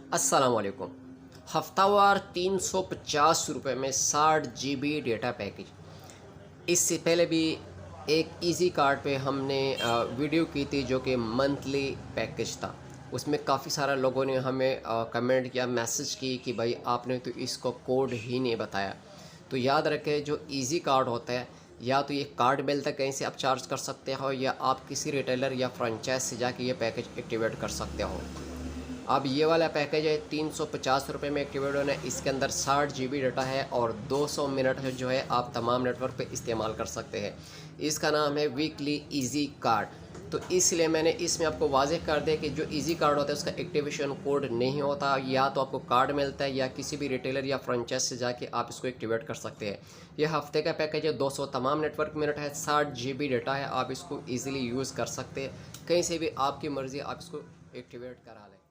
अस्सलामुअलैकुम। हफ्तावार 350 रुपये में 60 GB डेटा पैकेज। इससे पहले भी एक इजी कार्ड पे हमने वीडियो की थी जो कि मंथली पैकेज था। उसमें काफ़ी सारे लोगों ने हमें कमेंट किया, मैसेज की कि भाई आपने तो इसको कोड ही नहीं बताया। तो याद रखें, जो इजी कार्ड होता है या तो ये कार्ड मिलता है कहीं से आप चार्ज कर सकते हो, या आप किसी रिटेलर या फ्रेंचाइज से जाके ये पैकेज एक्टिवेट कर सकते हो। अब ये वाला पैकेज है 350 रुपये में एक्टिवेट होना है। इसके अंदर 60 GB डाटा है और 200 मिनट जो है आप तमाम नेटवर्क पे इस्तेमाल कर सकते हैं। इसका नाम है वीकली इजी कार्ड। तो इसलिए मैंने इसमें आपको वाज़ेह कर दिया कि जो इजी कार्ड होता है उसका एक्टिवेशन कोड नहीं होता, या तो आपको कार्ड मिलता है या किसी भी रिटेलर या फ्रेंचाइज से जाके आप इसको एक्टिवेट कर सकते हैं। यह हफ्ते का पैकेज है, 200 तमाम नेटवर्क मिनट है, 60 GB डाटा है। आप इसको ईज़िली यूज़ कर सकते हैं, कहीं से भी आपकी मर्ज़ी आप इसको एक्टिवेट करा लें।